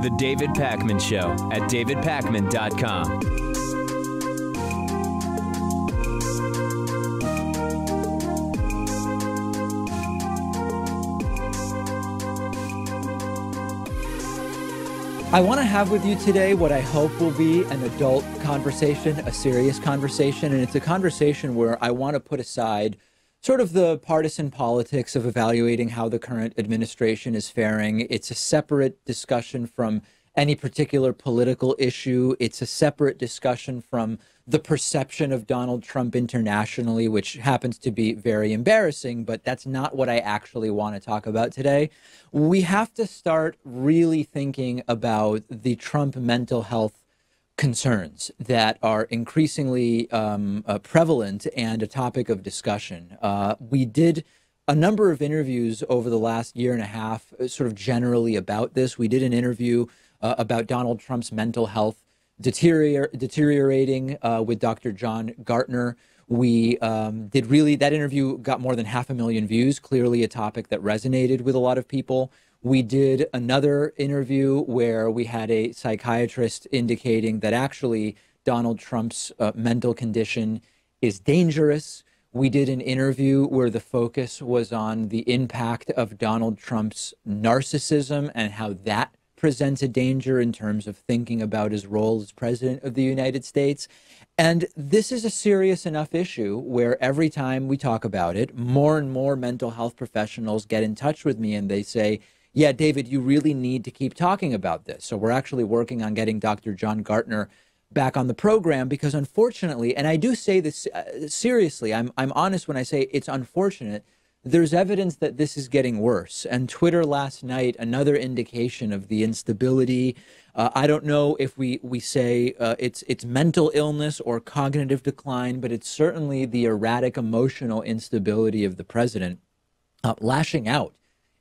The David Pakman Show at davidpakman.com. I want to have with you today what I hope will be an adult conversation, a serious conversation, and it's a conversation where I want to put aside sort of the partisan politics of evaluating how the current administration is faring. It's a separate discussion from any particular political issue. It's a separate discussion from the perception of Donald Trump internationally, which happens to be very embarrassing, but that's not what I actually want to talk about today. We have to start really thinking about the Trump mental health concerns that are increasingly prevalent and a topic of discussion. We did a number of interviews over the last year and a half, sort of generally about this. We did an interview about Donald Trump's mental health deteriorating with Dr. John Gartner. We that interview got more than 500,000 views, clearly a topic that resonated with a lot of people. We did another interview where we had a psychiatrist indicating that actually Donald Trump's mental condition is dangerous. We did an interview where the focus was on the impact of Donald Trump's narcissism and how that presents a danger in terms of thinking about his role as president of the United States. And this is a serious enough issue where every time we talk about it, more and more mental health professionals get in touch with me and they say, yeah, David, you really need to keep talking about this. So we're actually working on getting Dr. John Gartner back on the program because unfortunately, and I do say this seriously, I'm honest when I say it's unfortunate, there's evidence that this is getting worse. And Twitter last night, another indication of the instability. I don't know if we say it's mental illness or cognitive decline, but it's certainly the erratic emotional instability of the president lashing out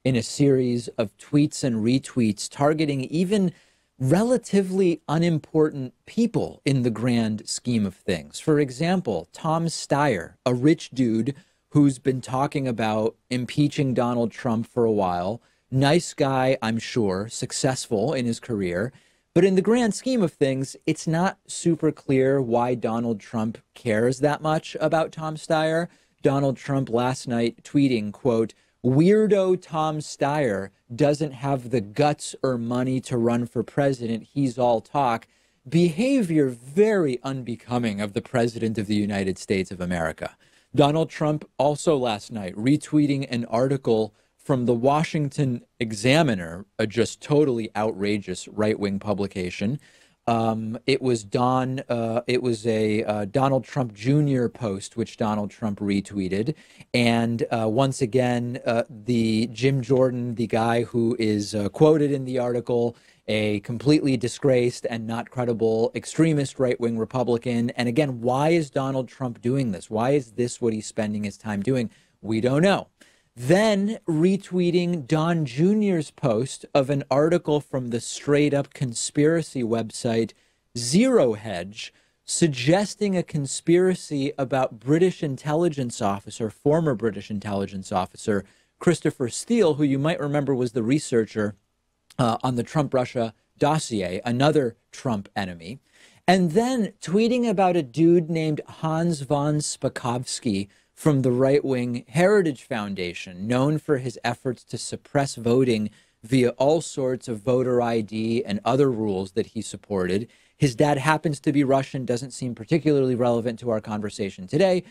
in a series of tweets and retweets targeting even relatively unimportant people in the grand scheme of things. For example, Tom Steyer, a rich dude who's been talking about impeaching Donald Trump for a while. Nice guy, I'm sure, successful in his career. But in the grand scheme of things, it's not super clear why Donald Trump cares that much about Tom Steyer. Donald Trump last night tweeting, quote, "Weirdo Tom Steyer doesn't have the guts or money to run for president. He's all talk." Behavior very unbecoming of the president of the United States of America. Donald Trump also last night retweeting an article from the Washington Examiner, a just totally outrageous right-wing publication. It was a Donald Trump Jr. post, which Donald Trump retweeted. And once again, the Jim Jordan, the guy who is quoted in the article, a completely disgraced and not credible extremist right-wing Republican. And again, why is Donald Trump doing this? Why is this what he's spending his time doing? We don't know. Then retweeting Don Jr.'s post of an article from the straight-up conspiracy website Zero Hedge, suggesting a conspiracy about British intelligence officer, former British intelligence officer, Christopher Steele, who you might remember was the researcher on the Trump-Russia dossier, another Trump enemy. And then tweeting about a dude named Hans von Spakovsky from the right-wing Heritage Foundation, known for his efforts to suppress voting via all sorts of voter ID and other rules that he supported. His dad happens to be Russian, doesn't seem particularly relevant to our conversation today.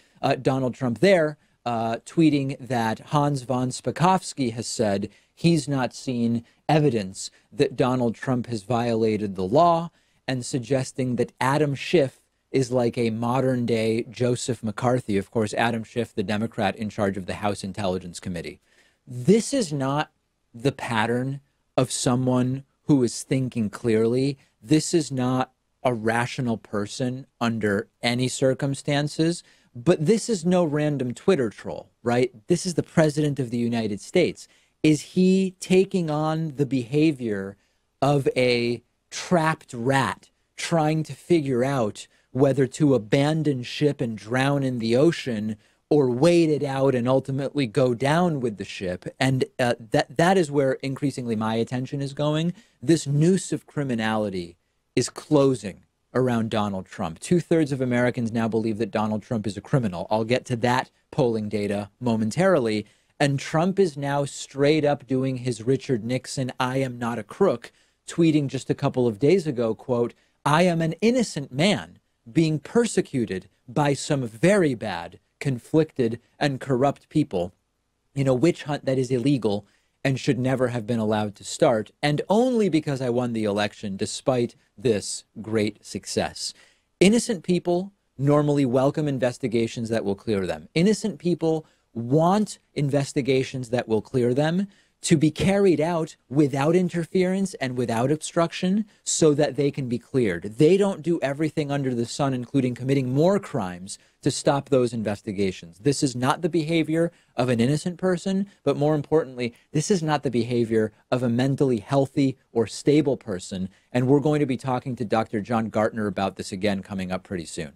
Donald Trump there tweeting that Hans von Spakovsky has said he's not seen evidence that Donald Trump has violated the law, and suggesting that Adam Schiff is like a modern day Joseph McCarthy. Of course, Adam Schiff, the Democrat in charge of the House Intelligence Committee. This is not the pattern of someone who is thinking clearly. This is not a rational person under any circumstances, but this is no random Twitter troll, right? This is the president of the United States. Is he taking on the behavior of a trapped rat trying to figure out whether to abandon ship and drown in the ocean or wait it out and ultimately go down with the ship. And that is where increasingly my attention is going. This noose of criminality is closing around Donald Trump. 2/3 of Americans now believe that Donald Trump is a criminal. I'll get to that polling data momentarily. And Trump is now straight up doing his Richard Nixon, I am not a crook, tweeting just a couple of days ago, quote, I am an innocent man being persecuted by some very bad, conflicted, and corrupt people in a witch hunt that is illegal and should never have been allowed to start, and only because I won the election despite this great success. Innocent people normally welcome investigations that will clear them. Innocent people want investigations that will clear them to be carried out without interference and without obstruction so that they can be cleared. They don't do everything under the sun, including committing more crimes, to stop those investigations. This is not the behavior of an innocent person, but more importantly, this is not the behavior of a mentally healthy or stable person. And we're going to be talking to Dr. John Gartner about this again coming up pretty soon.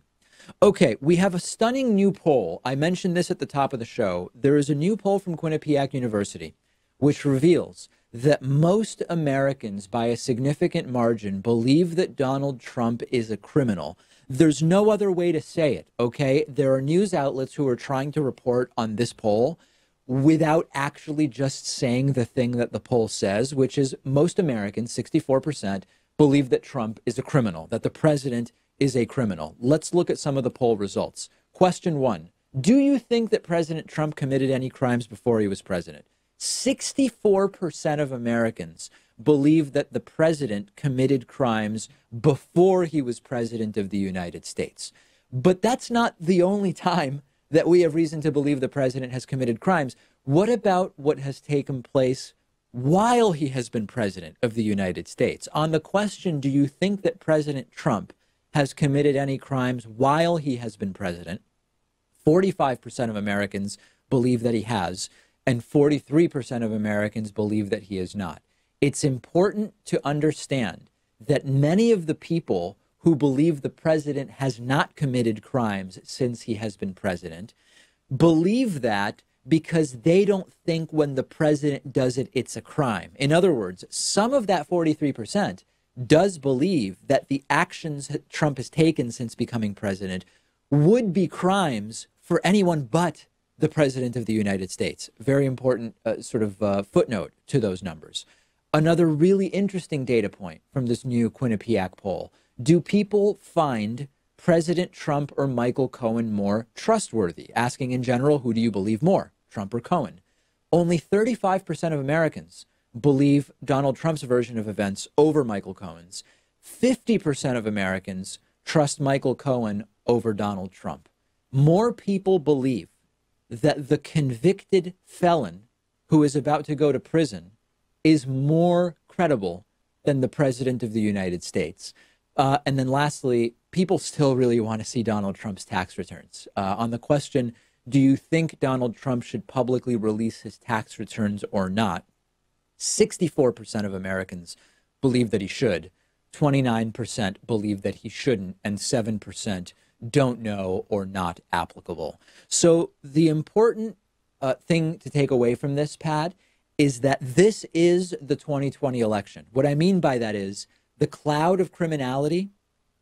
Okay, we have a stunning new poll. I mentioned this at the top of the show. There is a new poll from Quinnipiac University which reveals that most Americans, by a significant margin, believe that Donald Trump is a criminal. There's no other way to say it, okay? There are news outlets who are trying to report on this poll without actually just saying the thing that the poll says, which is most Americans, 64%, believe that Trump is a criminal, that the president is a criminal. Let's look at some of the poll results. Question 1, do you think that President Trump committed any crimes before he was president? 64% of Americans believe that the president committed crimes before he was president of the United States. But that's not the only time that we have reason to believe the president has committed crimes. What about what has taken place while he has been president of the United States? On the question, do you think that President Trump has committed any crimes while he has been president, 45% of Americans believe that he has, and 43% of Americans believe that he is not. It's important to understand that many of the people who believe the president has not committed crimes since he has been president believe that because they don't think when the president does it, it's a crime. In other words, some of that 43% does believe that the actions that Trump has taken since becoming president would be crimes for anyone but the president of the United States. Very important footnote to those numbers. Another really interesting data point from this new Quinnipiac poll. Do people find President Trump or Michael Cohen more trustworthy? Asking in general, who do you believe more, Trump or Cohen? Only 35% of Americans believe Donald Trump's version of events over Michael Cohen's. 50% of Americans trust Michael Cohen over Donald Trump. More people believe that the convicted felon who is about to go to prison is more credible than the president of the United States. And then lastly, people still really want to see Donald Trump's tax returns. On the question, do you think Donald Trump should publicly release his tax returns or not? 64% of Americans believe that he should, 29% believe that he shouldn't, and 7% don't know or not applicable. So the important thing to take away from this, Pat, is that this is the 2020 election. What I mean by that is the cloud of criminality,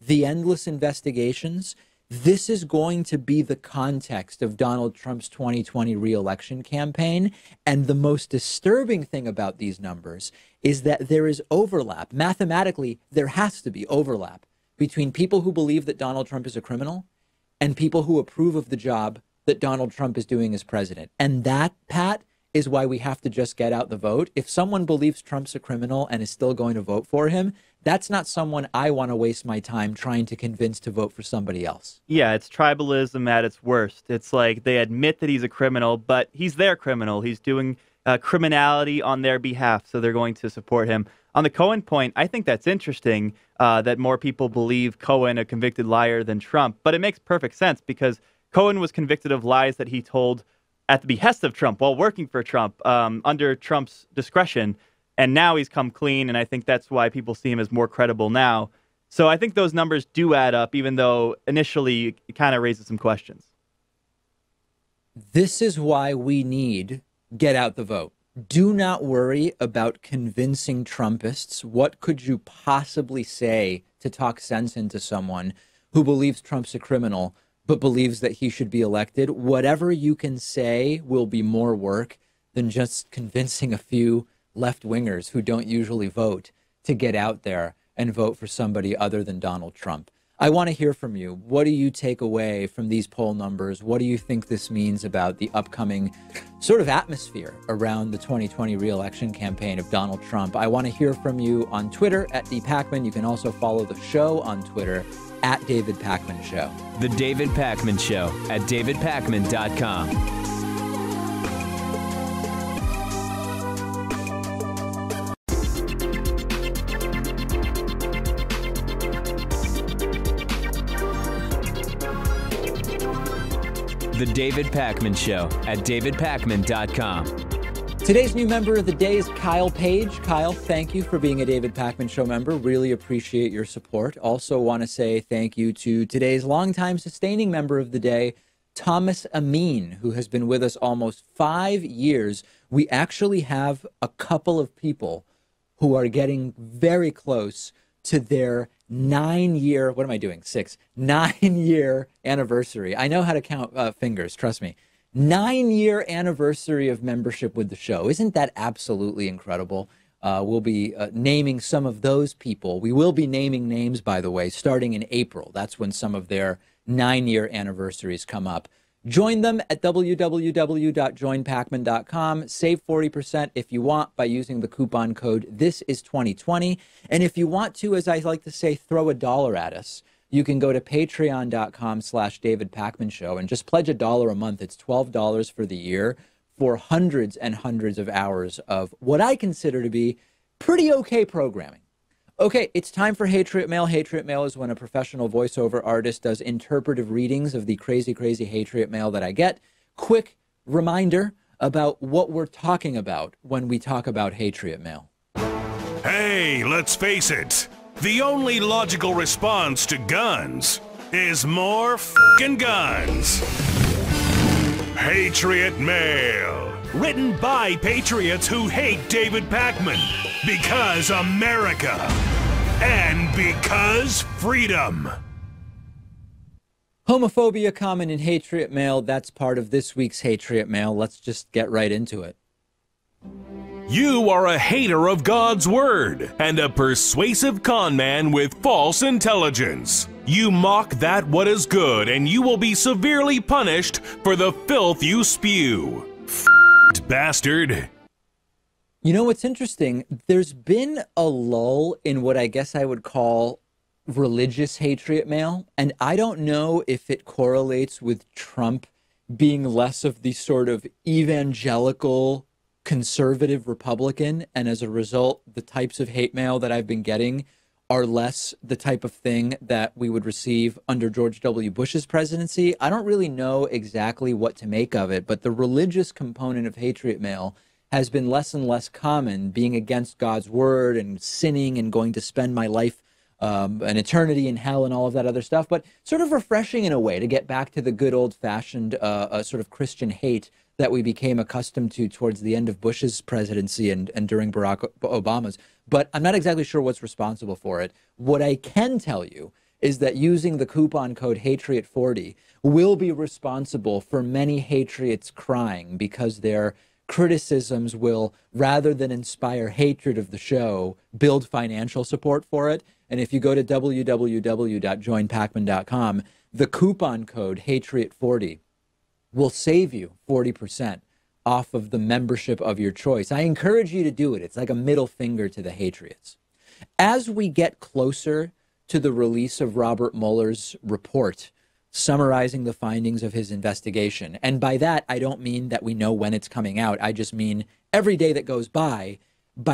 the endless investigations, this is going to be the context of Donald Trump's 2020 re-election campaign. And the most disturbing thing about these numbers is that there is overlap. Mathematically, there has to be overlap between people who believe that Donald Trump is a criminal and people who approve of the job that Donald Trump is doing as president. And that, Pat, is why we have to just get out the vote. If someone believes Trump's a criminal and is still going to vote for him, that's not someone I want to waste my time trying to convince to vote for somebody else. Yeah, it's tribalism at its worst. It's like they admit that he's a criminal, but he's their criminal. He's doing criminality on their behalf, so they're going to support him. On the Cohen point, I think that's interesting that more people believe Cohen a convicted liar than Trump. But it makes perfect sense because Cohen was convicted of lies that he told at the behest of Trump while working for Trump under Trump's discretion. And now he's come clean, and I think that's why people see him as more credible now. So I think those numbers do add up, even though initially it kind of raises some questions. This is why we need Get Out the Vote. Do not worry about convincing Trumpists. What could you possibly say to talk sense into someone who believes Trump's a criminal but believes that he should be elected? Whatever you can say will be more work than just convincing a few left-wingers who don't usually vote to get out there and vote for somebody other than Donald Trump. I want to hear from you. What do you take away from these poll numbers? What do you think this means about the upcoming sort of atmosphere around the 2020 re-election campaign of Donald Trump? I want to hear from you on Twitter at @DPacman. You can also follow the show on Twitter at David Pakman Show. The David Pakman Show at davidpakman.com. The David Pakman Show at davidpakman.com. Today's new member of the day is Kyle Page. Kyle, thank you for being a David Pakman Show member. Really appreciate your support. Also want to say thank you to today's longtime sustaining member of the day, Thomas Amin, who has been with us almost 5 years. We actually have a couple of people who are getting very close to their 9-year, what am I doing? 9-year anniversary. I know how to count fingers, trust me. 9-year anniversary of membership with the show. Isn't that absolutely incredible? We'll be naming some of those people. We will be naming names, by the way, starting in April. That's when some of their 9-year anniversaries come up. Join them at www.joinpakman.com. Save 40% if you want by using the coupon code This Is 2020. And if you want to, as I like to say, throw $1 at us, you can go to patreon.com/David Pakman Show and just pledge $1 a month. It's $12 for the year for hundreds and hundreds of hours of what I consider to be pretty okay programming. Okay, it's time for Hatriot Mail. Hatriot Mail is when a professional voiceover artist does interpretive readings of the crazy, crazy Hatriot Mail that I get. Quick reminder about what we're talking about when we talk about Hatriot Mail. Hey, let's face it. The only logical response to guns is more f***ing guns. Hatriot Mail. Written by patriots who hate David Pakman. Because America. And because freedom. Homophobia common in Hatriot Mail. That's part of this week's Hatriot Mail. Let's just get right into it. You are a hater of God's word and a persuasive con man with false intelligence. You mock that what is good, and you will be severely punished for the filth you spew. Bastard. You know what's interesting? There's been a lull in what I guess I would call religious Hatriot Mail, and I don't know if it correlates with Trump being less of the sort of evangelical conservative Republican, and as a result, the types of hate mail that I've been getting are less the type of thing that we would receive under George W. Bush's presidency. I don't really know exactly what to make of it, but the religious component of Hatriot Mail has been less and less common, being against God's word and sinning and going to spend my life an eternity in hell and all of that other stuff, but sort of refreshing in a way to get back to the good old-fashioned sort of Christian hate that we became accustomed to towards the end of Bush's presidency and during Barack Obama's. But I'm not exactly sure what's responsible for it. What I can tell you is that using the coupon code Hatriot40 will be responsible for many Hatriots crying because their criticisms will, rather than inspire hatred of the show, build financial support for it. And if you go to www.joinpakman.com, the coupon code Hatriot40 will save you 40% off of the membership of your choice. I encourage you to do it. It's like a middle finger to the Hatriots. As we get closer to the release of Robert Mueller's report summarizing the findings of his investigation, and by that, I don't mean that we know when it's coming out. I just mean every day that goes by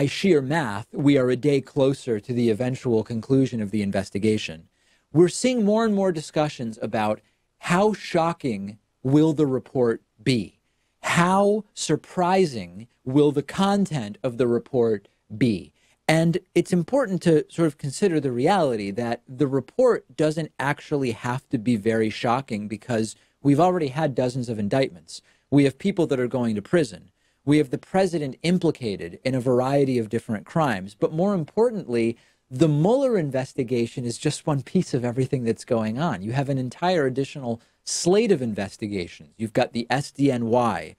sheer math, we are a day closer to the eventual conclusion of the investigation. We're seeing more and more discussions about how shocking will the report be? How surprising will the content of the report be? And it's important to sort of consider the reality that the report doesn't actually have to be very shocking, because We've already had dozens of indictments. We have people that are going to prison. We have the president implicated in a variety of different crimes. But more importantly, the Mueller investigation is just one piece of everything that's going on. You have an entire additional slate of investigations. You've got the SDNY.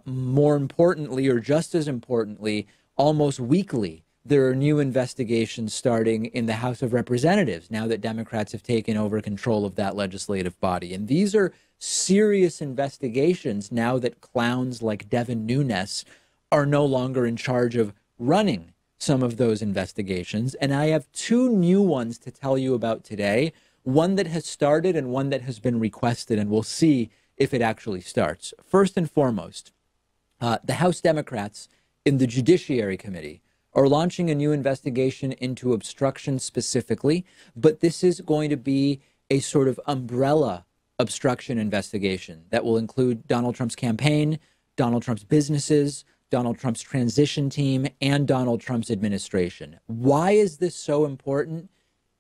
More importantly, or just as importantly, almost weekly, there are new investigations starting in the House of Representatives now that Democrats have taken over control of that legislative body. And these are serious investigations now that clowns like Devin Nunes are no longer in charge of running some of those investigations. And I have two new ones to tell you about today, one that has started and one that has been requested, and we'll see if it actually starts. First and foremost, the House Democrats in the Judiciary Committee are launching a new investigation into obstruction specifically, but this is going to be a sort of umbrella obstruction investigation that will include Donald Trump's campaign, Donald Trump's businesses, Donald Trump's transition team, and Donald Trump's administration. Why is this so important?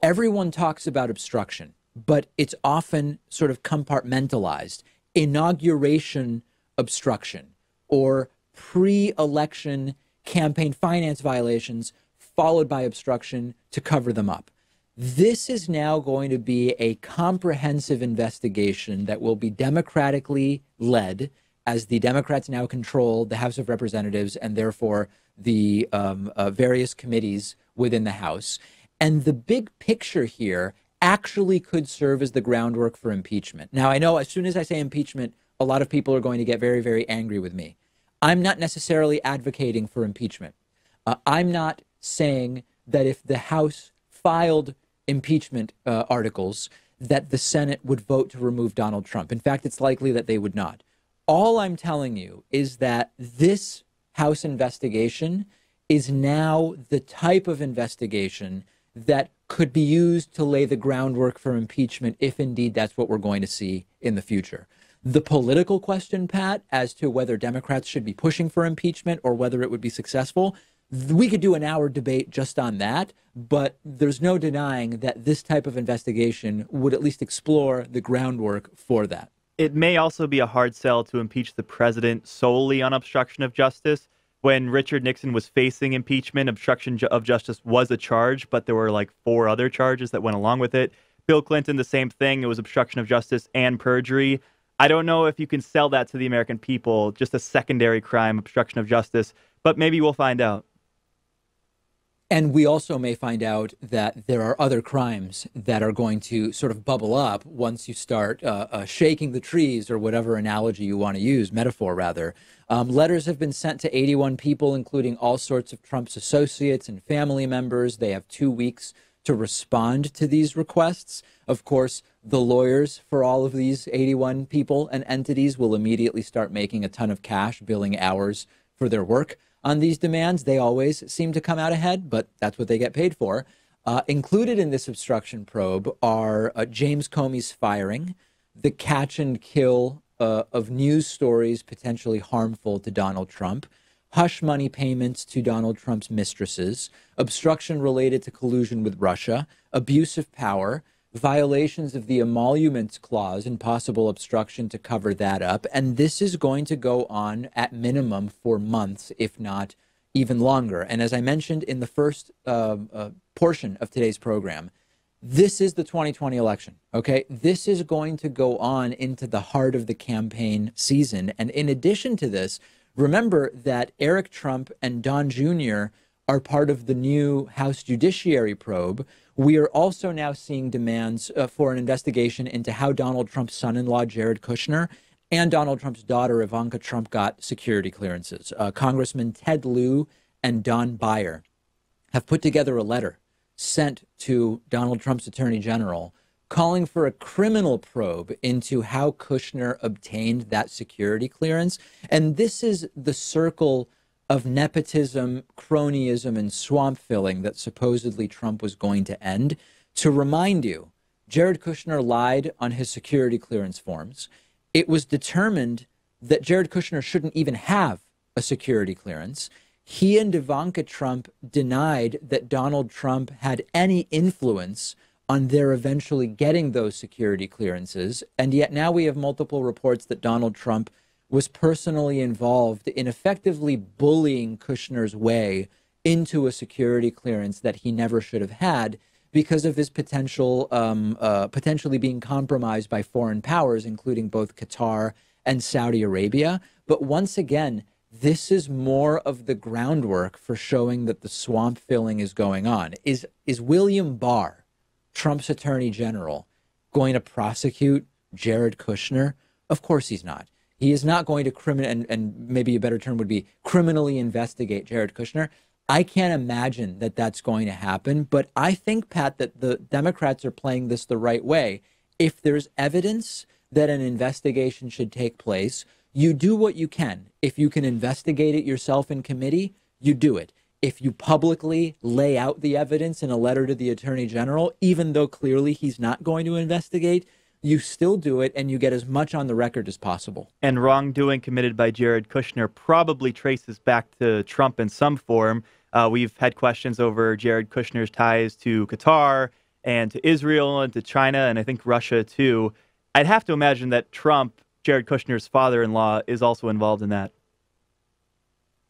Everyone talks about obstruction, but it's often sort of compartmentalized. Inauguration obstruction or pre-election campaign finance violations followed by obstruction to cover them up. This is now going to be a comprehensive investigation that will be democratically led, as the Democrats now control the House of Representatives and therefore the various committees within the House. And the big picture here actually could serve as the groundwork for impeachment. Now, I know as soon as I say impeachment, a lot of people are going to get very, very angry with me. I'm not necessarily advocating for impeachment. I'm not saying that if the House filed impeachment articles, that the Senate would vote to remove Donald Trump. In fact, it's likely that they would not. All I'm telling you is that this House investigation is now the type of investigation that could be used to lay the groundwork for impeachment if indeed that's what we're going to see in the future. The political question, Pat, as to whether Democrats should be pushing for impeachment or whether it would be successful, we could do an hour debate just on that, but there's no denying that this type of investigation would at least explore the groundwork for that. It may also be a hard sell to impeach the president solely on obstruction of justice. When Richard Nixon was facing impeachment, obstruction of justice was a charge, but there were like 4 other charges that went along with it. Bill Clinton, the same thing. It was obstruction of justice and perjury. I don't know if you can sell that to the American people, just a secondary crime, obstruction of justice, but maybe we'll find out. And we also may find out that there are other crimes that are going to sort of bubble up once you start shaking the trees, or whatever analogy you want to use, metaphor rather. Letters have been sent to 81 people, including all sorts of Trump's associates and family members. They have 2 weeks to respond to these requests. Of course, the lawyers for all of these 81 people and entities will immediately start making a ton of cash, billing hours for their work on these demands. They always seem to come out ahead, but that's what they get paid for. Included in this obstruction probe are James Comey's firing, the catch and kill of news stories potentially harmful to Donald Trump, hush money payments to Donald Trump's mistresses, obstruction related to collusion with Russia, abuse of power, violations of the emoluments clause and possible obstruction to cover that up. And this is going to go on at minimum for months, if not even longer. And as I mentioned in the first portion of today's program, this is the 2020 election, okay? This is going to go on into the heart of the campaign season. And in addition to this, remember that Eric Trump and Don Jr. are part of the new House Judiciary probe. We are also now seeing demands for an investigation into how Donald Trump's son-in-law, Jared Kushner, and Donald Trump's daughter, Ivanka Trump, got security clearances. Congressman Ted Lieu and Don Beyer have put together a letter sent to Donald Trump's attorney general calling for a criminal probe into how Kushner obtained that security clearance. And this is the circle of nepotism, cronyism, and swamp filling that supposedly Trump was going to end. To remind you, Jared Kushner lied on his security clearance forms. It was determined that Jared Kushner shouldn't even have a security clearance. He and Ivanka Trump denied that Donald Trump had any influence on their eventually getting those security clearances. And yet now we have multiple reports that Donald Trump was personally involved in effectively bullying Kushner's way into a security clearance that he never should have had because of his potentially being compromised by foreign powers, including both Qatar and Saudi Arabia. But once again, this is more of the groundwork for showing that the swamp filling is going on. Is William Barr, Trump's attorney general, going to prosecute Jared Kushner? Of course he's not. He is not going to and maybe a better term would be criminally investigate Jared Kushner. I can't imagine that that's going to happen. But I think, Pat, that the Democrats are playing this the right way. If there's evidence that an investigation should take place, you do what you can. If you can investigate it yourself in committee, you do it. If you publicly lay out the evidence in a letter to the attorney general, even though clearly he's not going to investigate, you still do it and you get as much on the record as possible. And wrongdoing committed by Jared Kushner probably traces back to Trump in some form. We've had questions over Jared Kushner's ties to Qatar and to Israel and to China, and I think Russia too. I'd have to imagine that Trump, Jared Kushner's father-in-law, is also involved in that.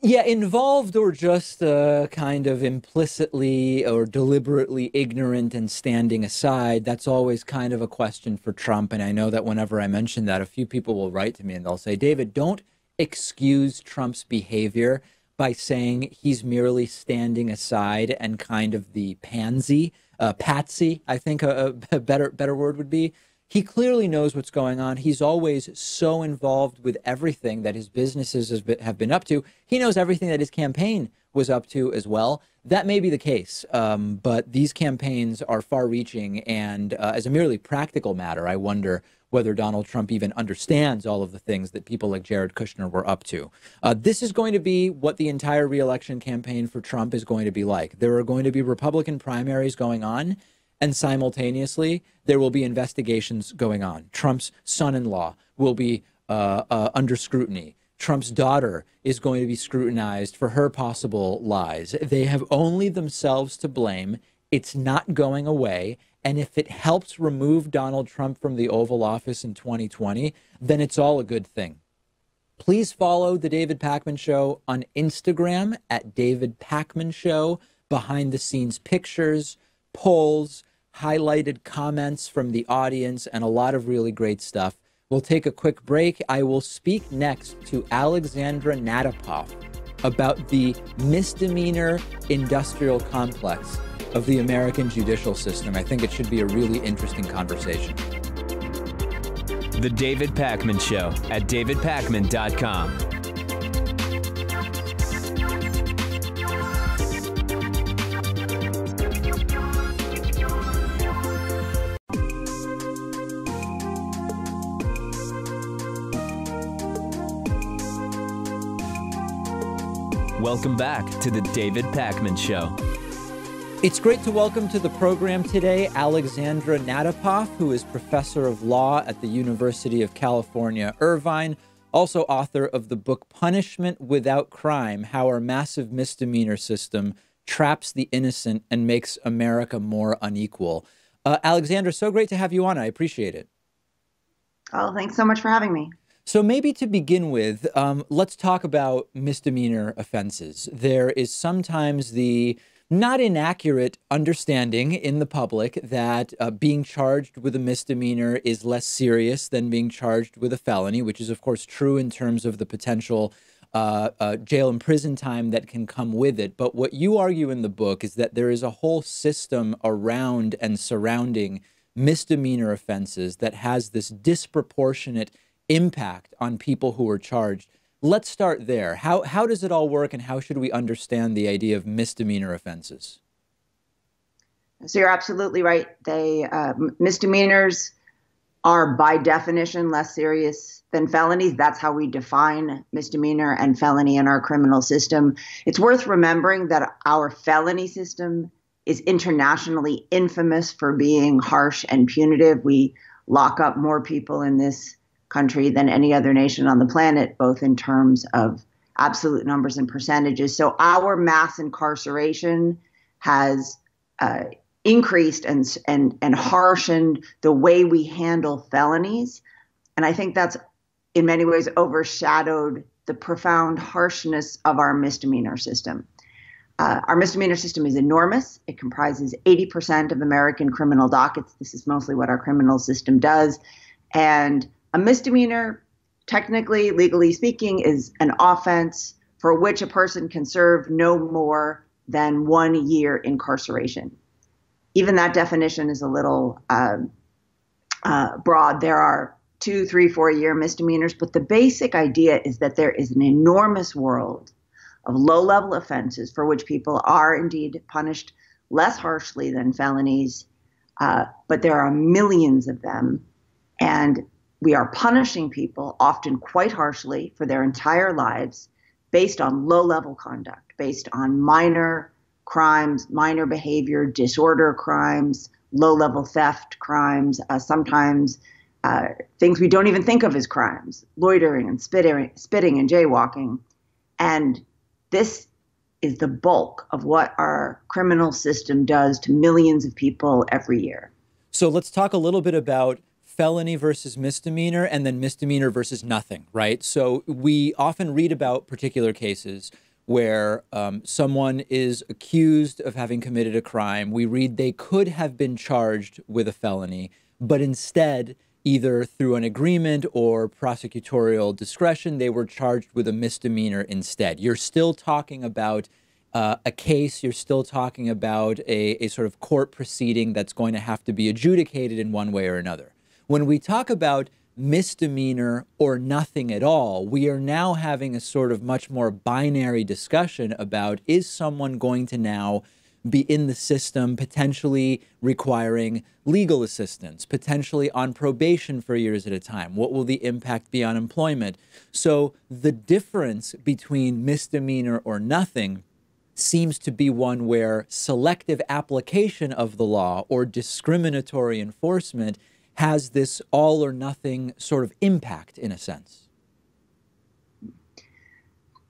Yeah, involved or just kind of implicitly or deliberately ignorant and standing aside. That's always kind of a question for Trump. And I know that whenever I mention that, a few people will write to me and they'll say, David, don't excuse Trump's behavior by saying he's merely standing aside and kind of the patsy, I think a better word would be. He clearly knows what's going on. He's always so involved with everything that his businesses have been up to. He knows everything that his campaign was up to as well. That may be the case, but these campaigns are far-reaching. And as a merely practical matter, I wonder whether Donald Trump even understands all of the things that people like Jared Kushner were up to. This is going to be what the entire reelection campaign for Trump is going to be like. There are going to be Republican primaries going on, and simultaneously, there will be investigations going on. Trump's son-in-law will be under scrutiny. Trump's daughter is going to be scrutinized for her possible lies. They have only themselves to blame. It's not going away. And if it helps remove Donald Trump from the Oval Office in 2020, then it's all a good thing. Please follow The David Pakman Show on Instagram at David Pakman Show. Behind-the-scenes pictures, polls, highlighted comments from the audience, and a lot of really great stuff. We'll take a quick break. I will speak next to Alexandra Natapoff about the misdemeanor industrial complex of the American judicial system. I think it should be a really interesting conversation. The David Pakman Show at davidpakman.com. Welcome back to the David Pakman Show. It's great to welcome to the program today Alexandra Natapoff, who is professor of law at the University of California, Irvine, also author of the book Punishment Without Crime: How Our Massive Misdemeanor System Traps the Innocent and Makes America More Unequal. Alexandra, so great to have you on. I appreciate it. Oh, thanks so much for having me. So maybe to begin with, let's talk about misdemeanor offenses. There is sometimes the not inaccurate understanding in the public that being charged with a misdemeanor is less serious than being charged with a felony, which is, of course, true in terms of the potential jail and prison time that can come with it. But what you argue in the book is that there is a whole system around and surrounding misdemeanor offenses that has this disproportionate impact on people who are charged. Let's start there. How does it all work, and how should we understand the idea of misdemeanor offenses? So you're absolutely right. Misdemeanors are by definition less serious than felonies. That's how we define misdemeanor and felony in our criminal system. It's worth remembering that our felony system is internationally infamous for being harsh and punitive. We lock up more people in this country than any other nation on the planet, both in terms of absolute numbers and percentages. So our mass incarceration has increased and harshened the way we handle felonies. And I think that's in many ways overshadowed the profound harshness of our misdemeanor system. Our misdemeanor system is enormous. It comprises 80% of American criminal dockets. This is mostly what our criminal system does. And a misdemeanor, technically, legally speaking, is an offense for which a person can serve no more than 1 year incarceration. Even that definition is a little broad. There are 2, 3, 4-year misdemeanors, but the basic idea is that there is an enormous world of low-level offenses for which people are indeed punished less harshly than felonies, but there are millions of them, and we are punishing people often quite harshly for their entire lives based on low-level conduct, based on minor crimes, minor behavior, disorder crimes, low-level theft crimes, sometimes things we don't even think of as crimes, loitering and spitting and jaywalking. And this is the bulk of what our criminal system does to millions of people every year. So let's talk a little bit about felony versus misdemeanor and then misdemeanor versus nothing, right? So we often read about particular cases where someone is accused of having committed a crime. We read they could have been charged with a felony, but instead, either through an agreement or prosecutorial discretion, they were charged with a misdemeanor instead. You're still talking about a case, you're still talking about a sort of court proceeding that's going to have to be adjudicated in one way or another. When we talk about misdemeanor or nothing at all, we are now having a sort of much more binary discussion about, is someone going to now be in the system, potentially requiring legal assistance, potentially on probation for years at a time? What will the impact be on employment? So the difference between misdemeanor or nothing seems to be one where selective application of the law or discriminatory enforcement has this all or nothing sort of impact in a sense.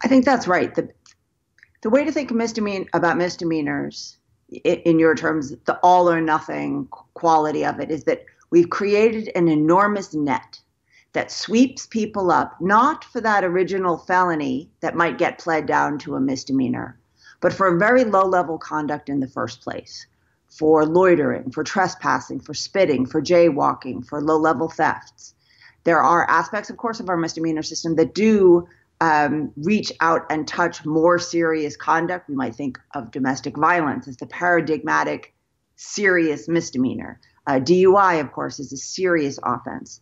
I think that's right. The way to think about misdemeanors, in your terms, the all or nothing quality of it, is that we've created an enormous net that sweeps people up, not for that original felony that might get pled down to a misdemeanor, but for a very low-level conduct in the first place, for loitering, for trespassing, for spitting, for jaywalking, for low-level thefts. There are aspects, of course, of our misdemeanor system that do reach out and touch more serious conduct. We might think of domestic violence as the paradigmatic serious misdemeanor. DUI, of course, is a serious offense.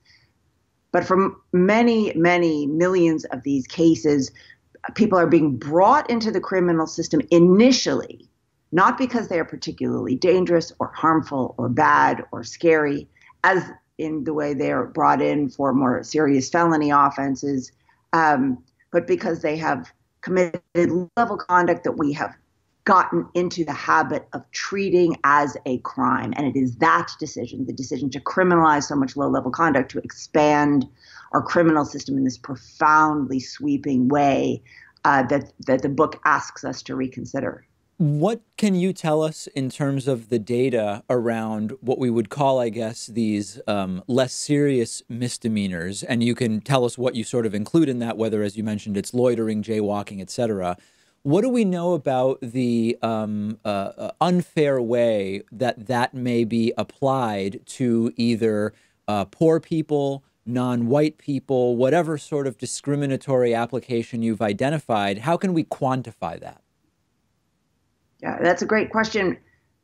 But for many, many millions of these cases, people are being brought into the criminal system initially, not because they are particularly dangerous or harmful or bad or scary, as in the way they are brought in for more serious felony offenses, but because they have committed level conduct that we have gotten into the habit of treating as a crime. And it is that decision, the decision to criminalize so much low-level conduct, to expand our criminal system in this profoundly sweeping way, that the book asks us to reconsider. What can you tell us in terms of the data around what we would call, I guess, these less serious misdemeanors? And you can tell us what you sort of include in that, whether, as you mentioned, it's loitering, jaywalking, et cetera. What do we know about the unfair way that may be applied to either poor people, non-white people, whatever sort of discriminatory application you've identified? How can we quantify that? Yeah, that's a great question,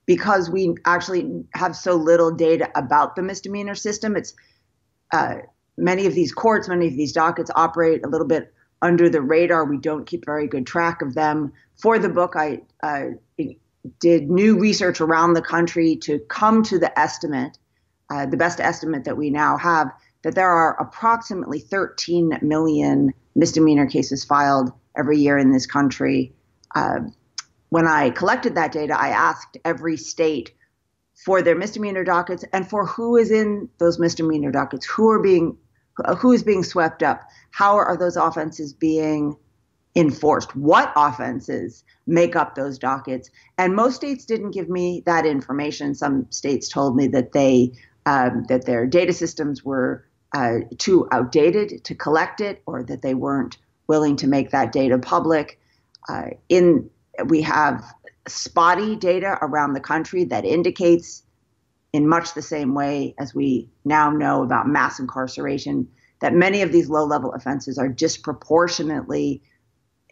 because we actually have so little data about the misdemeanor system. It's many of these courts, many of these dockets operate a little bit under the radar. We don't keep very good track of them. For the book, I did new research around the country to come to the estimate, the best estimate that we now have, that there are approximately 13 million misdemeanor cases filed every year in this country. When I collected that data, I asked every state for their misdemeanor dockets and for who is in those misdemeanor dockets, who is being swept up, how are those offenses being enforced, what offenses make up those dockets. And most states didn't give me that information. Some states told me that that their data systems were too outdated to collect it, or that they weren't willing to make that data public. We have spotty data around the country that indicates, in much the same way as we now know about mass incarceration, that many of these low-level offenses are disproportionately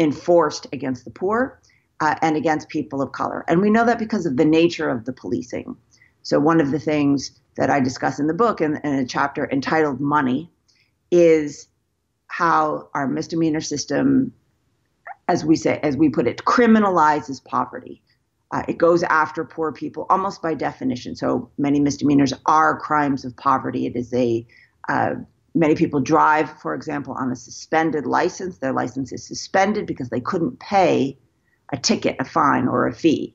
enforced against the poor and against people of color. And we know that because of the nature of the policing. So one of the things that I discuss in the book in a chapter entitled Money is how our misdemeanor system, as we put it, criminalizes poverty. It goes after poor people almost by definition. So many misdemeanors are crimes of poverty. It is many people drive, for example, on a suspended license. Their license is suspended because they couldn't pay a ticket, a fine, or a fee.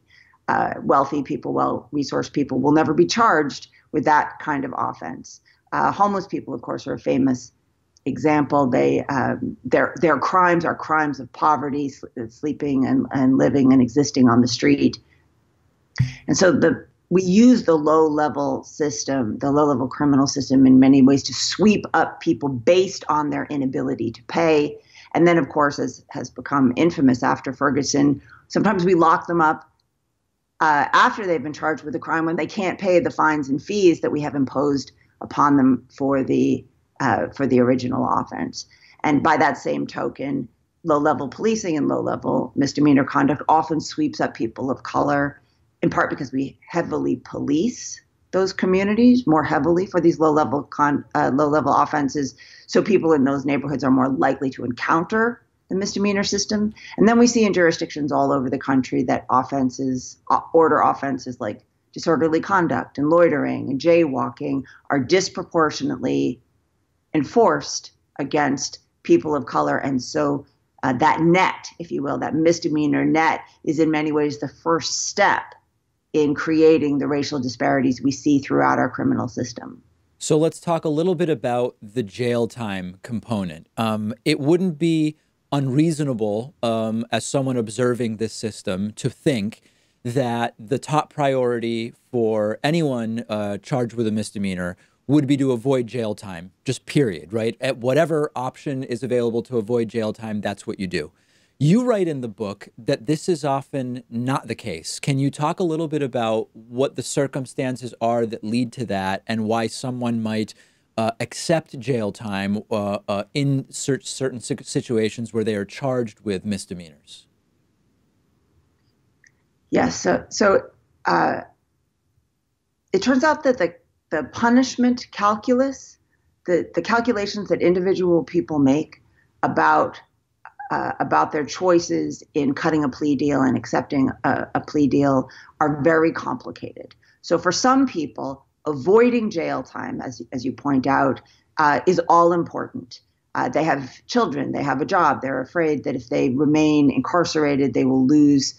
Wealthy people, well-resourced people will never be charged with that kind of offense. Homeless people, of course, are a famous example. Their crimes are crimes of poverty, sleeping and living and existing on the street. And so we use the low-level system, the low-level criminal system, in many ways to sweep up people based on their inability to pay. And then, of course, as has become infamous after Ferguson, sometimes we lock them up after they've been charged with a crime when they can't pay the fines and fees that we have imposed upon them for the original offense. And by that same token, low-level policing and low-level misdemeanor conduct often sweeps up people of color, in part because we heavily police those communities more heavily for these low-level offenses. So people in those neighborhoods are more likely to encounter the misdemeanor system. And then we see in jurisdictions all over the country that order offenses like disorderly conduct and loitering and jaywalking are disproportionately enforced against people of color. And so that net, if you will, that misdemeanor net is in many ways the first step in creating the racial disparities we see throughout our criminal system. So let's talk a little bit about the jail time component. It wouldn't be unreasonable as someone observing this system to think that the top priority for anyone charged with a misdemeanor would be to avoid jail time, just period, right? At whatever option is available to avoid jail time, that's what you do. You write in the book that this is often not the case. Can you talk a little bit about what the circumstances are that lead to that and why someone might accept jail time in certain situations where they are charged with misdemeanors? Yes. So it turns out that the punishment calculus, the calculations that individual people make about their choices in cutting a plea deal and accepting a plea deal are very complicated. So for some people, avoiding jail time, as you point out, is all important. They have children, they have a job, they're afraid that if they remain incarcerated, they will lose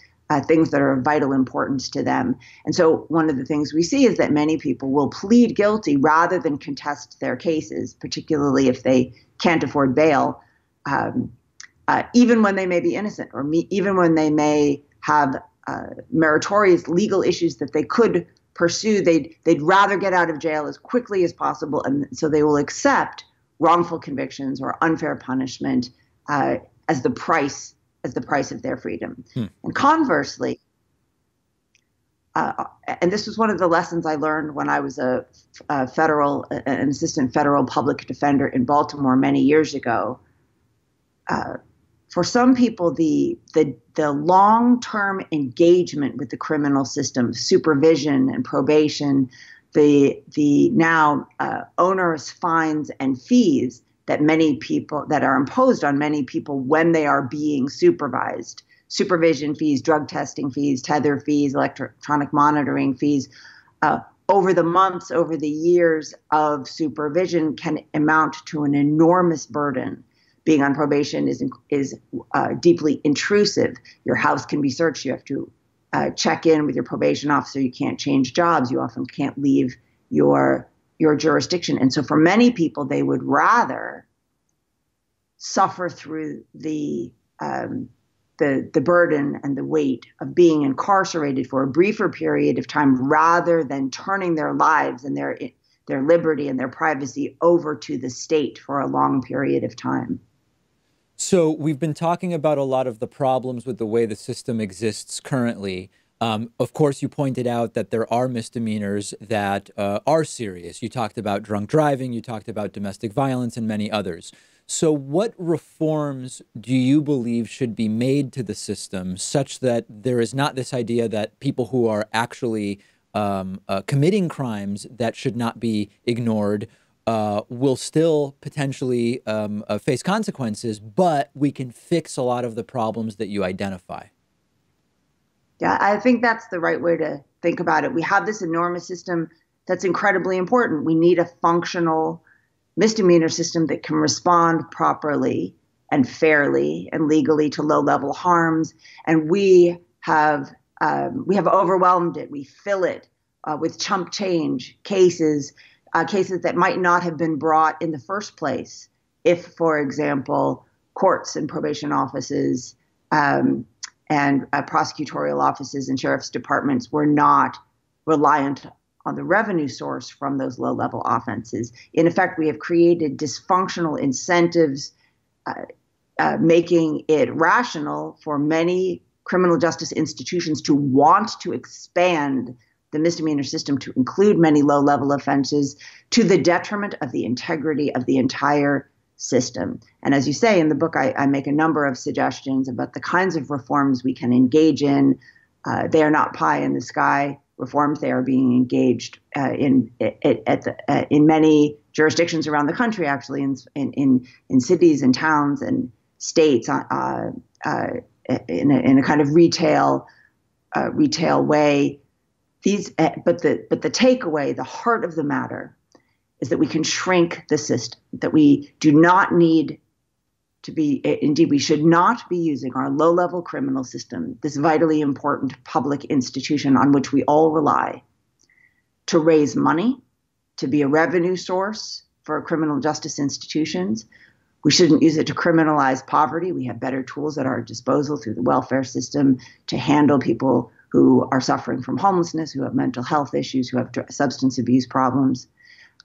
things that are of vital importance to them. And so one of the things we see is that many people will plead guilty rather than contest their cases, particularly if they can't afford bail, even when they may be innocent, or even when they may have meritorious legal issues that they could pursue. They'd rather get out of jail as quickly as possible, and so they will accept wrongful convictions or unfair punishment as the price of their freedom. And conversely, and this was one of the lessons I learned when I was an assistant federal public defender in Baltimore many years ago. For some people, the long-term engagement with the criminal system, supervision and probation, the now onerous fines and fees that are imposed on many people when they are being supervised, supervision fees, drug testing fees, tether fees, electronic monitoring fees, over the months, over the years of supervision can amount to an enormous burden. Being on probation is deeply intrusive. Your house can be searched. You have to check in with your probation officer. You can't change jobs. You often can't leave your jurisdiction. And so for many people, they would rather suffer through the the burden and the weight of being incarcerated for a briefer period of time rather than turning their lives and their liberty and their privacy over to the state for a long period of time. So we've been talking about a lot of the problems with the way the system exists currently. Of course, you pointed out that there are misdemeanors that are serious. You talked about drunk driving, you talked about domestic violence, and many others. So what reforms do you believe should be made to the system such that there is not this idea that people who are actually committing crimes that should not be ignored will still potentially face consequences, but we can fix a lot of the problems that you identify? Yeah, I think that's the right way to think about it. We have this enormous system that's incredibly important. We need a functional misdemeanor system that can respond properly and fairly and legally to low-level harms. And we have overwhelmed it. We fill it with chump change cases that might not have been brought in the first place if, for example, courts and probation offices and prosecutorial offices and sheriff's departments were not reliant on the revenue source from those low-level offenses. In effect, we have created dysfunctional incentives, making it rational for many criminal justice institutions to want to expand the misdemeanor system to include many low-level offenses to the detriment of the integrity of the entire system. And as you say in the book, I make a number of suggestions about the kinds of reforms we can engage in. They are not pie in the sky reforms. They are being engaged in many jurisdictions around the country, actually, in cities and towns and states, in a kind of retail way. But the takeaway, the heart of the matter, is that we can shrink the system. That we do not need to be. Indeed, we should not be using our low-level criminal system, this vitally important public institution on which we all rely, to raise money, to be a revenue source for criminal justice institutions. We shouldn't use it to criminalize poverty. We have better tools at our disposal through the welfare system to handle people who are suffering from homelessness, who have mental health issues, who have substance abuse problems,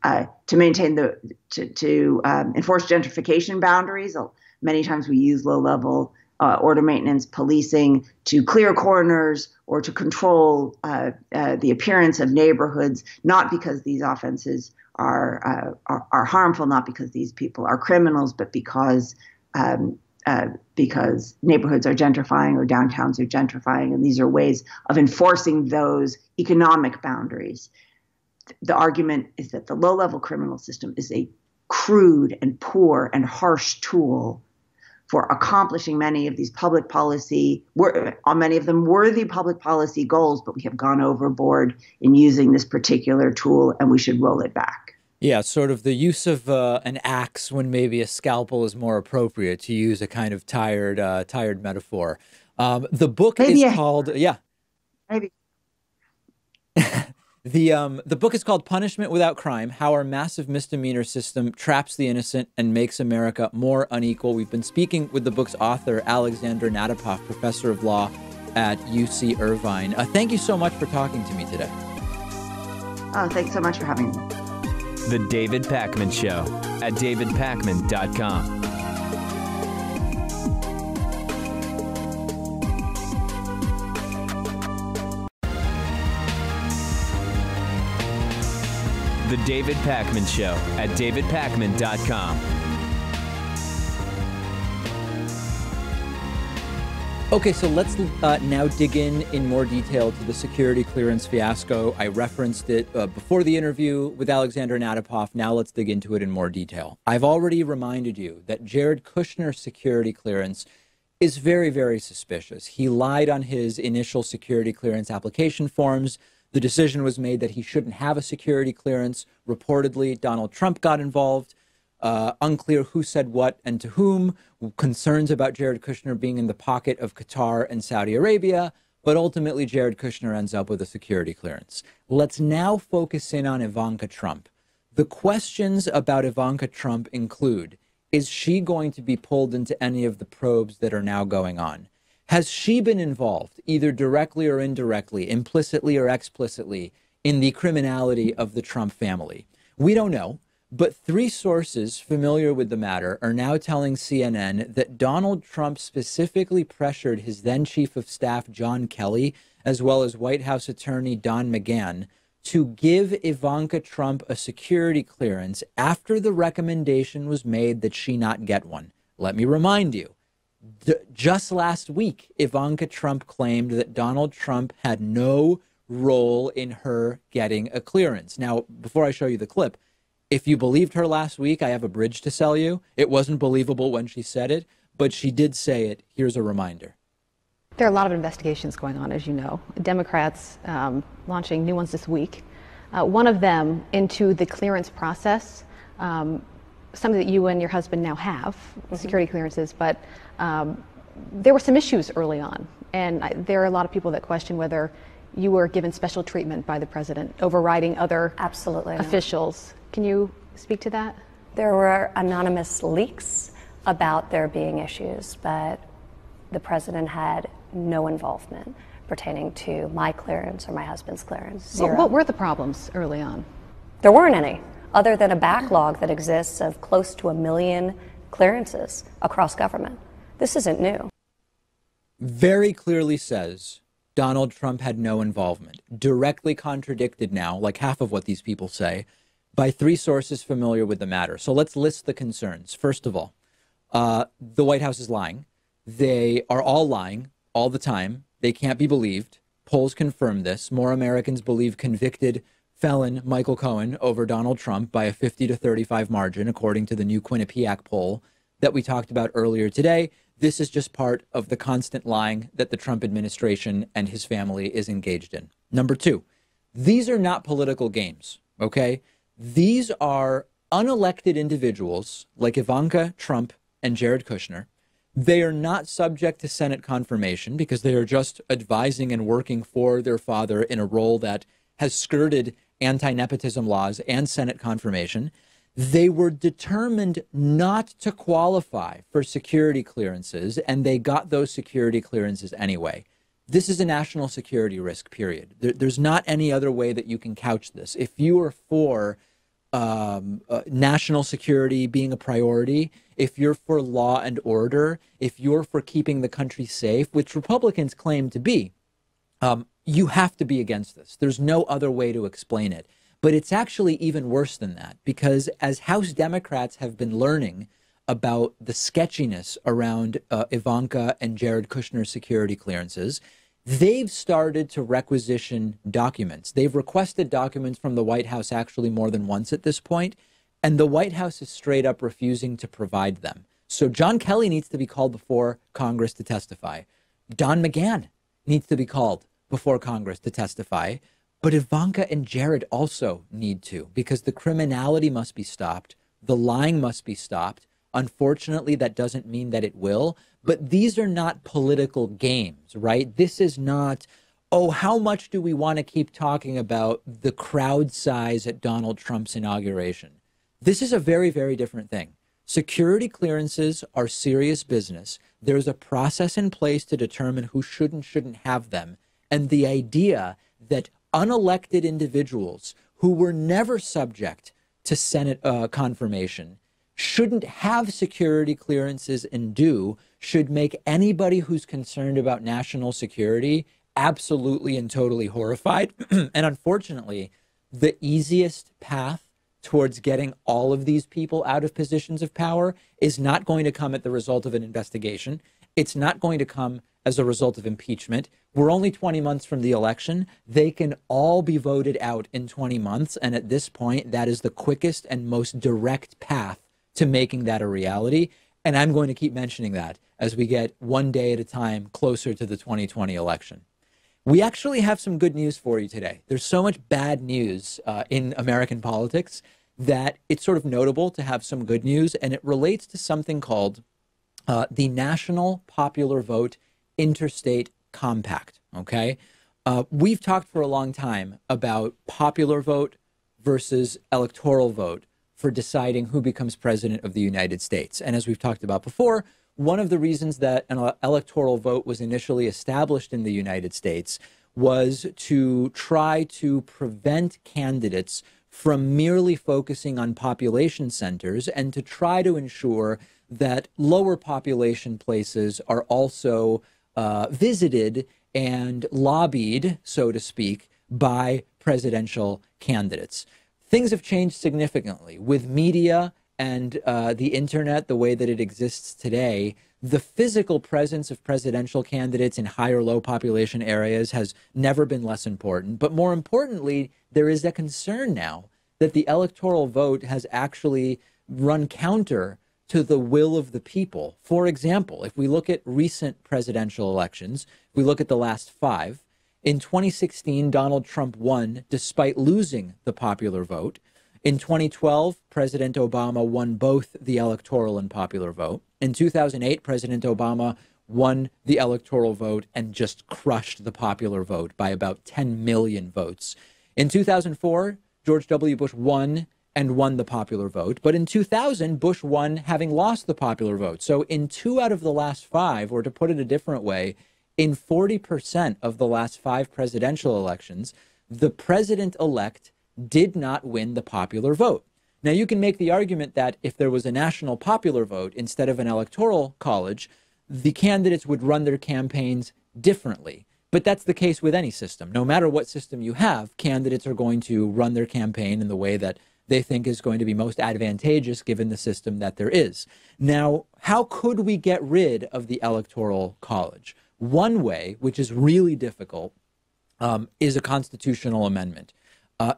to maintain to enforce gentrification boundaries. Many times we use low-level order maintenance policing to clear corners or to control the appearance of neighborhoods, not because these offenses are harmful, not because these people are criminals, but because neighborhoods are gentrifying or downtowns are gentrifying, and these are ways of enforcing those economic boundaries. The argument is that the low-level criminal system is a crude and poor and harsh tool for accomplishing many of these public policy, many of them worthy public policy goals, but we have gone overboard in using this particular tool, and we should roll it back. Yeah, sort of the use of an axe when maybe a scalpel is more appropriate, to use a kind of tired metaphor. The book maybe is called, yeah. Maybe. The book is called Punishment Without Crime: How Our Massive Misdemeanor System Traps the Innocent and Makes America More Unequal. We've been speaking with the book's author, Alexandra Natapoff, professor of law at UC Irvine. Thank you so much for talking to me today. Oh, thanks so much for having me. The David Pakman Show at davidpakman.com. The David Pakman Show at davidpakman.com. Okay, so let's now dig in more detail to the security clearance fiasco. I referenced it before the interview with Alexandra Natapoff. Now let's dig into it in more detail. I've already reminded you that Jared Kushner's security clearance is very, very suspicious. He lied on his initial security clearance application forms. The decision was made that he shouldn't have a security clearance. Reportedly, Donald Trump got involved. Unclear who said what and to whom. Concerns about Jared Kushner being in the pocket of Qatar and Saudi Arabia. But ultimately, Jared Kushner ends up with a security clearance. Let's now focus in on Ivanka Trump. The questions about Ivanka Trump include, is she going to be pulled into any of the probes that are now going on? Has she been involved, either directly or indirectly, implicitly or explicitly, in the criminality of the Trump family? We don't know, but 3 sources familiar with the matter are now telling CNN that Donald Trump specifically pressured his then chief of staff, John Kelly, as well as White House attorney Don McGahn, to give Ivanka Trump a security clearance after the recommendation was made that she not get one. Let me remind you, just last week, Ivanka Trump claimed that Donald Trump had no role in her getting a clearance. Now, before I show you the clip, if you believed her last week, I have a bridge to sell you. It wasn't believable when she said it, but she did say it. Here's a reminder. There are a lot of investigations going on, as you know. Democrats launching new ones this week. One of them into the clearance process, something that you and your husband now have, security clearances, but there were some issues early on. And there are a lot of people that question whether you were given special treatment by the president, overriding other officials. Can you speak to that? There were anonymous leaks about there being issues, but the president had no involvement pertaining to my clearance or my husband's clearance. Zero. What were the problems early on? There weren't any, other than a backlog that exists of close to 1 million clearances across government. This isn't new. Very clearly says Donald Trump had no involvement. Directly contradicted now, like half of what these people say, by 3 sources familiar with the matter. So let's list the concerns. First of all, the White House is lying. They are all lying all the time. They can't be believed. Polls confirm this. More Americans believe convicted felon Michael Cohen over Donald Trump by a 50 to 35 margin, according to the new Quinnipiac poll that we talked about earlier today. This is just part of the constant lying that the Trump administration and his family is engaged in. Number 2, these are not political games, okay? These are unelected individuals like Ivanka Trump and Jared Kushner. They are not subject to Senate confirmation because they are just advising and working for their father in a role that has skirted anti-nepotism laws and Senate confirmation. They were determined not to qualify for security clearances, and they got those security clearances anyway. This is a national security risk, period. There's not any other way that you can couch this. If you are for national security being a priority, if you're for law and order, if you're for keeping the country safe, which Republicans claim to be, you have to be against this. There's no other way to explain it. But it's actually even worse than that, because as House Democrats have been learning about the sketchiness around Ivanka and Jared Kushner security clearances, they've started to requisition documents. They've requested documents from the White House actually more than once at this point, and the White House is straight up refusing to provide them. So John Kelly needs to be called before Congress to testify. Don McGahn needs to be called before Congress to testify. But Ivanka and Jared also need to, because the criminality must be stopped. The lying must be stopped. Unfortunately, that doesn't mean that it will. But these are not political games, right? This is not, oh, how much do we want to keep talking about the crowd size at Donald Trump's inauguration? This is a very, very different thing. Security clearances are serious business. There's a process in place to determine who should and shouldn't have them. And the idea that unelected individuals who were never subject to Senate confirmation shouldn't have security clearances and should make anybody who's concerned about national security absolutely and totally horrified. And unfortunately, the easiest path towards getting all of these people out of positions of power is not going to come at the result of an investigation. It's not going to come as a result of impeachment. We're only 20 months from the election. They can all be voted out in 20 months. And at this point, that is the quickest and most direct path to making that a reality. And I'm going to keep mentioning that as we get one day at a time closer to the 2020 election. We actually have some good news for you today. There's so much bad news in American politics that it's sort of notable to have some good news. And it relates to something called the National Popular Vote Interstate Compact, okay? We've talked for a long time about popular vote versus electoral vote for deciding who becomes president of the United States. And as we've talked about before, one of the reasons that an electoral vote was initially established in the United States was to try to prevent candidates from merely focusing on population centers and to try to ensure that lower population places are also visited and lobbied, so to speak, by presidential candidates. Things have changed significantly with media and the internet, the way that it exists today. The physical presence of presidential candidates in high or low population areas has never been less important. But more importantly, there is a concern now that the electoral vote has actually run counter to the will of the people. For example, if we look at recent presidential elections, if we look at the last 5, in 2016, Donald Trump won despite losing the popular vote. In 2012, President Obama won both the electoral and popular vote. In 2008, President Obama won the electoral vote and just crushed the popular vote by about 10 million votes. In 2004, George W. Bush won and won the popular vote. But in 2000, Bush won having lost the popular vote. So in 2 out of the last 5, or to put it a different way, in 40% of the last 5 presidential elections, the president-elect did not win the popular vote. Now, you can make the argument that if there was a national popular vote instead of an electoral college, the candidates would run their campaigns differently. But that's the case with any system. No matter what system you have, candidates are going to run their campaign in the way that they think is going to be most advantageous given the system that there is. Now, how could we get rid of the electoral college? One way, which is really difficult, is a constitutional amendment.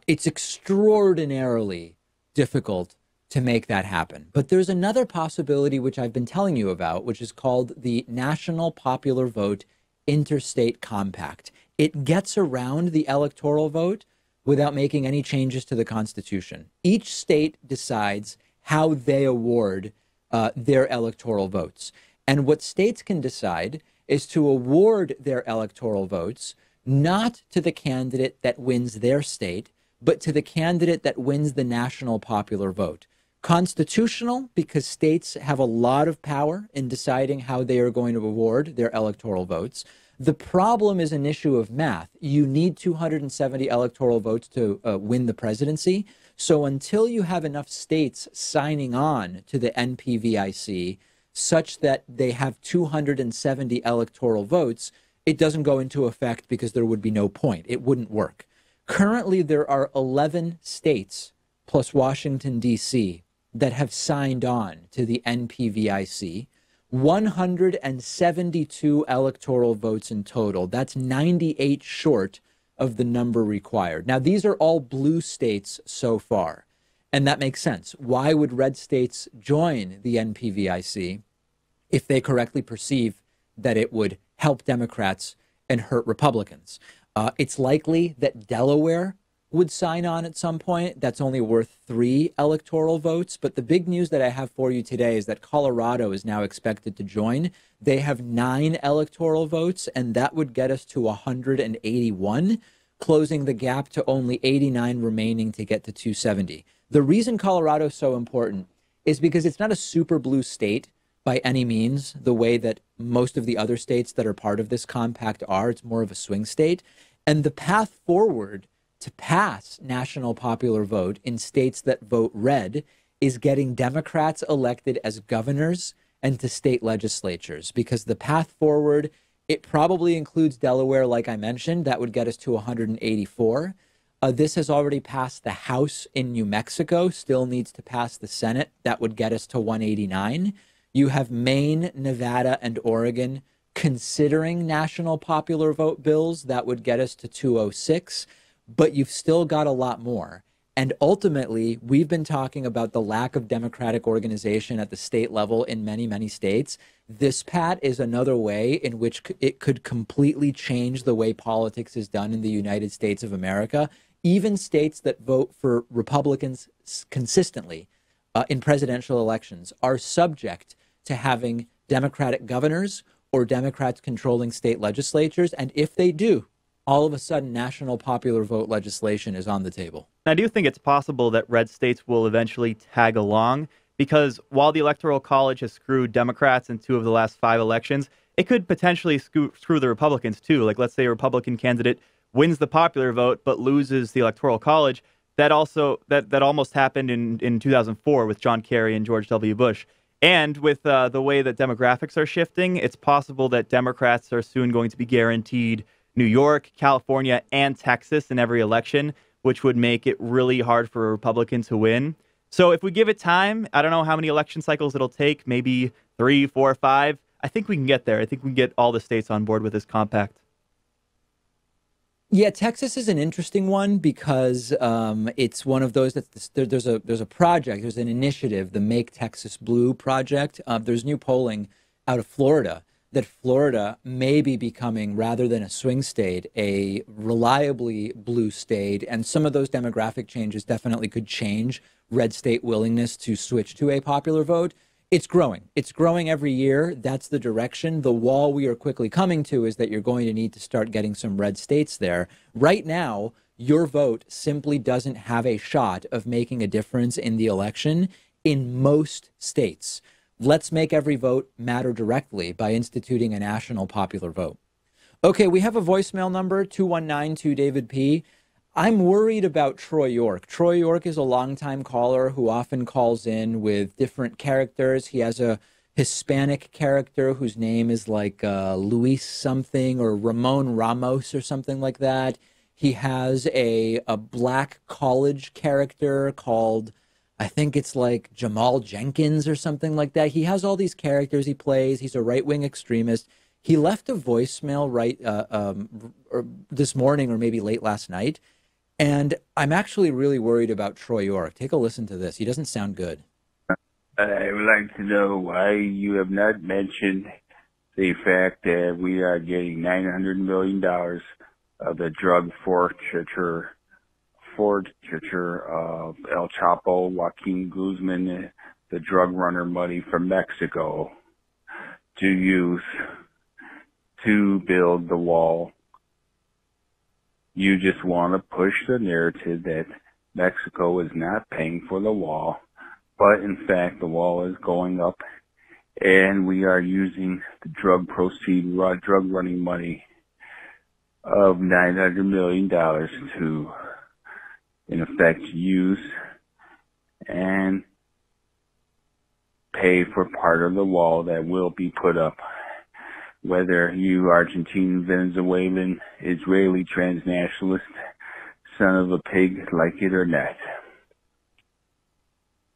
It's extraordinarily difficult to make that happen. But there's another possibility which I've been telling you about, which is called the National Popular Vote Interstate Compact. It gets around the electoral vote without making any changes to the Constitution. Each state decides how they award their electoral votes. And what states can decide is to award their electoral votes not to the candidate that wins their state, but to the candidate that wins the national popular vote. Constitutional, because states have a lot of power in deciding how they are going to award their electoral votes. The problem is an issue of math. You need 270 electoral votes to win the presidency. So until you have enough states signing on to the NPVIC such that they have 270 electoral votes, it doesn't go into effect because there would be no point. It wouldn't work. Currently, there are 11 states plus Washington, D.C. that have signed on to the NPVIC. 172 electoral votes in total. That's 98 short of the number required. Now, these are all blue states so far, and that makes sense. Why would red states join the NPVIC if they correctly perceive that it would help Democrats and hurt Republicans? It's likely that Delaware would sign on at some point. That's only worth 3 electoral votes. But the big news that I have for you today is that Colorado is now expected to join. They have 9 electoral votes, and that would get us to 181, closing the gap to only 89 remaining to get to 270. The reason Colorado is so important is because it's not a super blue state by any means, the way that most of the other states that are part of this compact are. It's more of a swing state. And the path forward to pass national popular vote in states that vote red is getting Democrats elected as governors and to state legislatures, because the path forward, it probably includes Delaware, like I mentioned. That would get us to 184. This has already passed the House in New Mexico, still needs to pass the Senate. That would get us to 189. You have Maine, Nevada, and Oregon considering national popular vote bills. That would get us to 206. But you've still got a lot more. And ultimately, we've been talking about the lack of democratic organization at the state level in many, many states. This, Pat, is another way in which it could completely change the way politics is done in the United States of America. Even states that vote for Republicans consistently in presidential elections are subject to having Democratic governors or Democrats controlling state legislatures. And if they do, all of a sudden, national popular vote legislation is on the table. I do think it's possible that red states will eventually tag along because while the Electoral College has screwed Democrats in 2 of the last 5 elections, it could potentially screw the Republicans too. Like, let's say a Republican candidate wins the popular vote but loses the Electoral College. That almost happened in 2004 with John Kerry and George W. Bush. And with the way that demographics are shifting, it's possible that Democrats are soon going to be guaranteed New York, California, and Texas in every election, which would make it really hard for a Republican to win. So if we give it time, I don't know how many election cycles it'll take, maybe 3, 4, 5. I think we can get there. I think we can get all the states on board with this compact. Yeah, Texas is an interesting one because it's one of those that there's a project, there's an initiative, the Make Texas Blue project. There's new polling out of Florida that Florida may be becoming, rather than a swing state, a reliably blue state. And some of those demographic changes definitely could change red state willingness to switch to a popular vote. It's growing. It's growing every year. That's the direction. The wall we are quickly coming to is that you're going to need to start getting some red states there. Right now, your vote simply doesn't have a shot of making a difference in the election in most states. Let's make every vote matter directly by instituting a national popular vote. Okay, we have a voicemail number, 219-2-DAVID-P. I'm worried about Troy York. Troy York is a longtime caller who often calls in with different characters. He has a Hispanic character whose name is like Luis something or Ramon Ramos or something like that. He has a black college character called, I think it's like Jamal Jenkins or something like that. He has all these characters he plays. He's a right-wing extremist. He left a voicemail this morning or maybe late last night. And I'm actually really worried about Troy York. Take a listen to this. He doesn't sound good. I would like to know why you have not mentioned the fact that we are getting $900 million of the drug forfeiture of El Chapo, Joaquin Guzman, the drug runner money from Mexico to use to build the wall. You just want to push the narrative that Mexico is not paying for the wall, but in fact the wall is going up and we are using the drug running money of $900 million to, in effect, use and pay for part of the wall that will be put up. Whether you Argentine, Venezuelan, Israeli, transnationalist, son of a pig, like it or not.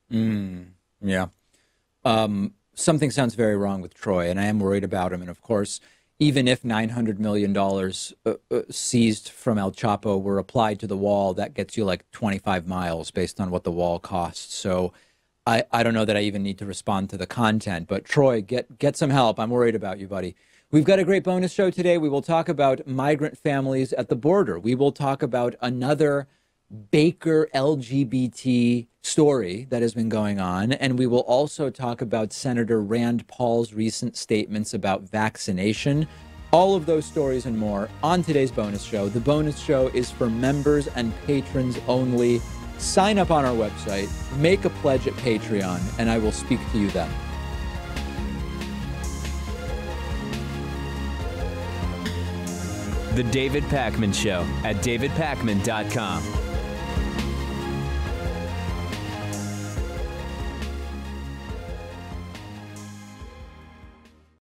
Yeah. Something sounds very wrong with Troy, and I am worried about him. And of course, even if $900 million seized from El Chapo were applied to the wall, that gets you like 25 miles based on what the wall costs. So I don't know that I even need to respond to the content. But Troy, get some help. I'm worried about you, buddy. We've got a great bonus show today. We will talk about migrant families at the border. We will talk about another Baker LGBT story that has been going on. And we will also talk about Senator Rand Paul's recent statements about vaccination. All of those stories and more on today's bonus show. The bonus show is for members and patrons only. Sign up on our website, make a pledge at Patreon, and I will speak to you then. The David Pakman Show at davidpakman.com.